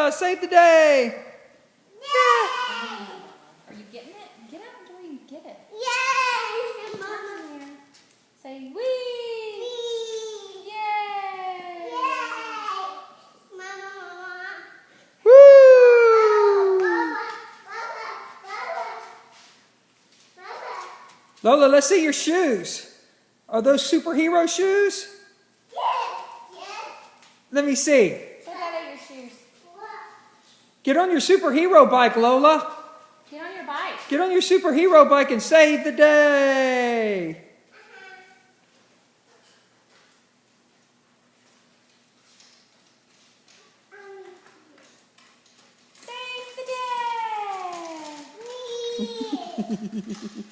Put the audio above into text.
Lola, save the day. Are you getting it? Get out until you get it. Yay! Mama. Say wee! Yay! Woo! Lola, let's see your shoes. Are those superhero shoes? Let me see. Show Daddy your shoes. Get on your superhero bike, Lola. Get on your bike. Get on your superhero bike and save the day. Save the day!